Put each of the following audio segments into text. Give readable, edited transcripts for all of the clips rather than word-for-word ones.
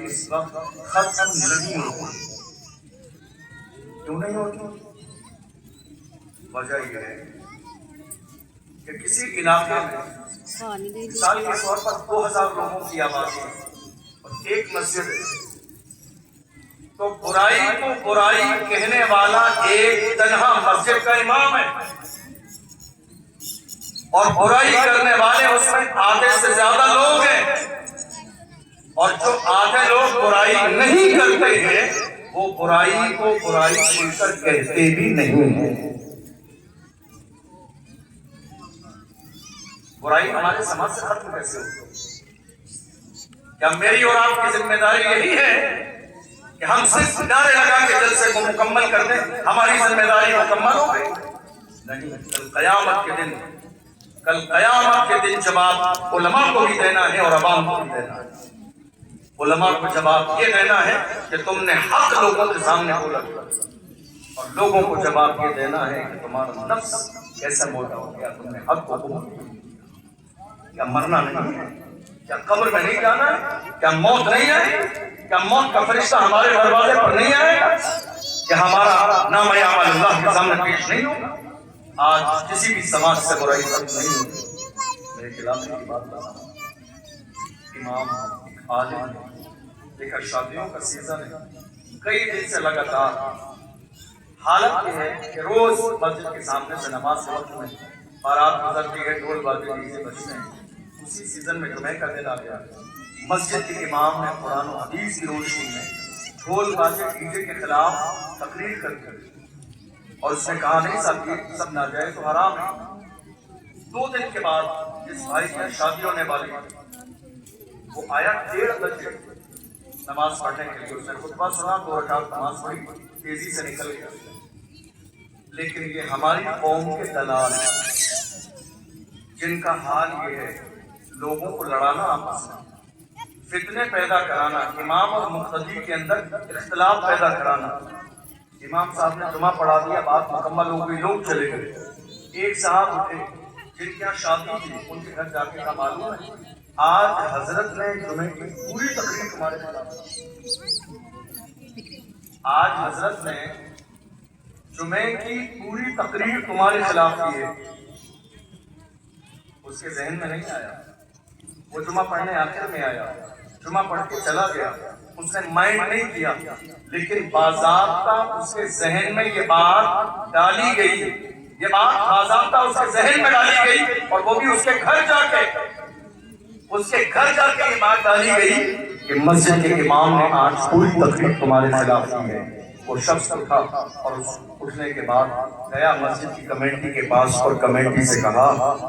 اس وقت ختم نہیں ہوتی۔ کیوں نہیں ہوتی؟ وجہ یہ ہے کہ کسی علاقے میں مثال کے طور پر 2000 لوگوں کی آبادی اور ایک مسجد ہے، تو برائی کو برائی کہنے والا ایک تنہا مسجد کا امام ہے، اور برائی کرنے والے اس میں آدھے سے زیادہ لوگ ہیں، اور جو آدھے لوگ برائی نہیں کرتے ہیں وہ برائی کو برائی کھل کر کہتے بھی نہیں ہیں۔ برائی ہمارے سماج سے ختم کیسے ہوگی؟ کیا میری اور آپ کی ذمہ داری یہی ہے کہ ہم صرف نعرے لگا کے جلسے کو مکمل کر دیں، ہماری ذمہ داری مکمل ہو گئی؟ نہیں، کل قیامت کے دن جواب علماء کو بھی دینا ہے اور عوام کو بھی دینا ہے۔ علماء کو جواب یہ دینا ہے کہ تم نے حق لوگوں کے سامنے بولا، اور لوگوں کو جواب یہ دینا ہے کہ تمہارا نفس کیسے موٹا ہو گیا، تم نے حق کو قبول کیا۔ کیا مرنا نہیں ہے؟ کیا قبر میں نہیں جانا ہے؟ کیا موت نہیں آئے؟ کیا موت کا فرشتہ ہمارے دروازے پر نہیں آئے گا؟ کیا ہمارا نام اعمال اللہ کے سامنے پیش نہیں ہوگا؟ آج کسی بھی سماج سے برائی ختم نہیں ہوگی۔ میرے خلاف کی بات بتا، امام ایک عالم ہے، دیکھا شادیوں کا سیزن ہے، کئی دن سے لگاتار حالت یہ ہے کہ روز مسجد کے سامنے سے نماز کے وقت میں بارات گزرتی ہے، ڈھول باجے ڈیجے بجتے ہیں۔ اسی سیزن میں جمعہ کا دن آ گیا، مسجد کے امام نے قرآن و حدیث کی روشنی میں ڈھول باجے ڈیجے کے خلاف تقریر کر دی، اور اس نے کہا نہیں صاحب یہ سب ناجائز و حرام ہے۔ 2 دن کے بعد جس بھائی کی شادی ہونے والی وہ آیا 1:30 بجے نماز پڑھنے کے لیے، اس نے خطبہ سنا، 2 رکعت نماز پڑھی، تیزی سے نکل گیا۔ لیکن یہ ہماری قوم کے دلال ہیں جن کا حال یہ ہے لوگوں کو لڑانا، آپس میں فتنے پیدا کرانا، امام اور مقتدی کے اندر اختلاف پیدا کرانا۔ امام صاحب نے جمعہ پڑھا دیا، بات مکمل ہو گئی، لوگ چلے گئے۔ ایک صاحب اٹھے جن کے یہاں شادی تھی، ان کے گھر جا کے کا معلوم ہے آج حضرت نے جمعے کی پوری تقریر تمہارے خلاف، آج حضرت نے جمعے کی پوری تقریر تمہارے خلاف کی ہے۔ اس کے ذہن میں نہیں آیا، وہ جمعہ پڑھنے آخر میں آیا، جمعہ پڑھ کے چلا گیا، اس نے مائنڈ نہیں کیا، لیکن باضابطہ اس کے ذہن میں یہ بات ڈالی گئی، یہ بات باضابطہ اس کے ذہن میں ڈالی گئی، اور وہ بھی اس کے گھر جا کے یہ بات ڈالی گئی کہ مسجد کے امام نے آج پوری تقریر تمہارے خلاف کی ہے۔ وہ شخص اٹھا اور اٹھنے کے بعد گیا مسجد کی کمیٹی کے پاس اور کمیٹی سے کہا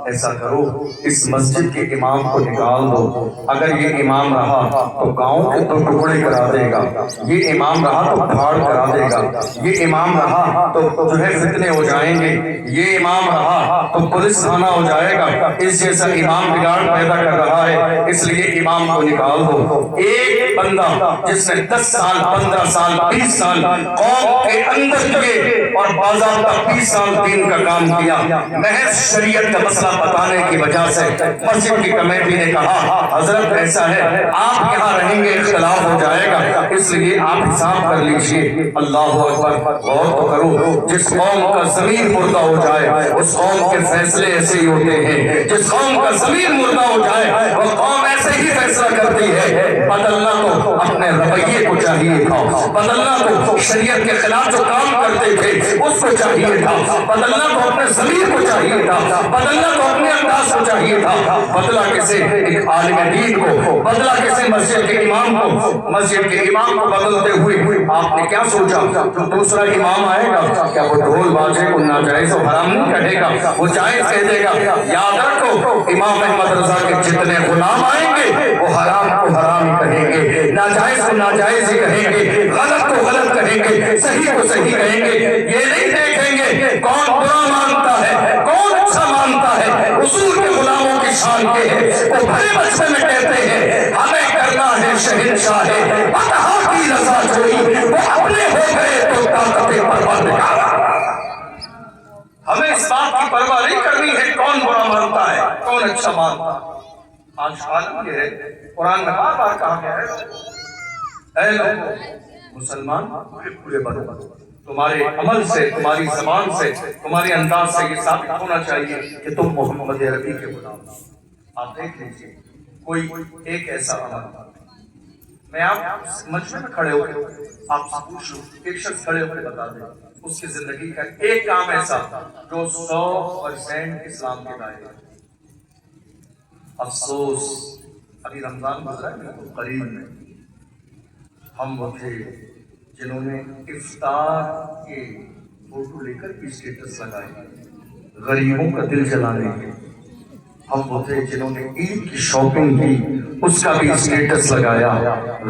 ایسا کرو اس مسجد کے امام کو نکال دو، اگر یہ امام رہا تو گاؤں کے 2 ٹکڑے کرا دے گا، یہ امام رہا تو پھاڑ کرا دے گا، یہ امام رہا تو جو ہے فتنے ہو جائیں گے، یہ امام رہا تو پولیس تھانہ ہو جائے گا، اس جیسا امام بگاڑ پیدا کر رہا ہے، اس لیے امام کو نکال دو۔ ایک بندہ جس نے 10 سال 15 سال 20 سال قوم کے اندر کیے اور باضابطہ 20 سال دین کا کام کیا، محض شریعت کا مسئلہ بتانے کی وجہ سے مسجد کی کمیٹی نے کہا حضرت ایسا ہے آپ یہاں رہیں گے اختلاف ہو جائے گا، اس لیے آپ حساب کر لیجئے۔ اللہ اکبر، غور تو کرو، جس قوم کا ضمیر مردہ ہو جائے اس قوم کے فیصلے ایسے ہی ہوتے ہیں، جس قوم کا ضمیر مردہ ہو جائے وہ قوم ایسے ہی فیصلہ کرتی ہے۔ بدلنا تو اپنے رویے کو چاہیے تھا، بدلنا تو شریعت کے خلاف جو کام کرتے تھے اس کو چاہیے تھا، بدلنا تو اپنے ضمیر کو چاہیے تھا، بدلنا تو اپنے انداز کو چاہیے تھا۔ بدلا کسے؟ ایک عالم دین کو، بدلا کسے؟ مسجد کے امام کو۔ مسجد کے امام کو بدلتے ہوئے آپ نے کیا سوچا جو دوسرا امام آئے گا کیا وہ ڈھول باجے کو ناجائز و حرام نہیں کہے گا، وہ جائز کہہ دے گا؟ یاد رکھو امام احمد رضا کے جتنے غلام آئیں گے وہ حرام کو حرام ہی کہیں گے، ناجائز کو ناجائز ہی کہیں گے، غلط کو غلط کہیں گے، صحیح کو صحیح کہیں گے۔ یہ نہیں دیکھیں گے کون برا مانتا ہے کون اچھا مانتا ہے، اصول کے غلاموں کی شان کے ہے۔ وہ بھلے بچپے میں کہتے ہیں ہمیں کرنا ہے شہنشاہ فتح کی رضا جوئی، وہ اپنے ہو گئے تو طاقت پروردگار۔ ہمیں اس بات کی پرواہ نہیں کرنی ہے کون برا مانتا ہے کون اچھا مانتا ہے۔ آج عالم یہ ہے، قرآن میں بار بار کہا گیا ہے اے لوگوں مسلمان پورے بنو، تمہارے عمل سے، تمہاری زبان سے، تمہارے انداز سے یہ ثابت ہونا چاہیے کہ تم محمد عربی کے غلام۔ آپ دیکھ لیجیے کوئی ایک ایسا عمل، میں آپ مجمع میں کھڑے ہو کے آپ سے پوچھ لوں، ایک شخص کھڑے ہو کے بتا دیں اس کی زندگی کا ایک کام ایسا جو 100% اسلام کے دائرے۔ افسوس ابھی رمضان گزرا ہے قریب میں، ہم وہ تھے جنہوں نے افطار کے فوٹو لے کر بھی اسٹیٹس لگائے، غریبوں کا دل جلانے کے۔ ہم وہ تھے جنہوں نے عید کی شاپنگ کی، اس کا بھی اسٹیٹس لگایا،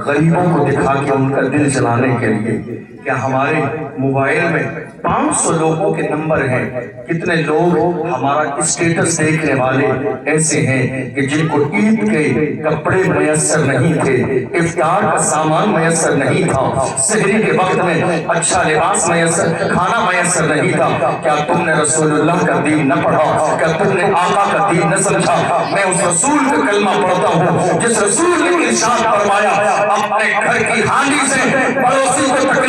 غریبوں کو دکھا کے ان کا دل جلانے کے لیے۔ کیا ہمارے موبائل میں 500 لوگوں کے نمبر ہیں؟ کتنے لوگ ہمارا اسٹیٹس دیکھنے والے ایسے ہیں کہ جن کو عید کے کپڑے میسر نہیں تھے، افطار کا سامان میسر نہیں تھا، سحری کے وقت میں اچھا لباس میسر، کھانا میسر نہیں تھا؟ کیا تم نے رسول اللہ کا دین نہ پڑھا؟ کیا تم نے آقا کا دین نہ سمجھا؟ میں اس رسول کا کلمہ پڑھتا ہوں جس رسول نے ارشاد فرمایا اپنے گھر کی ہانڈی سے پڑوسی کو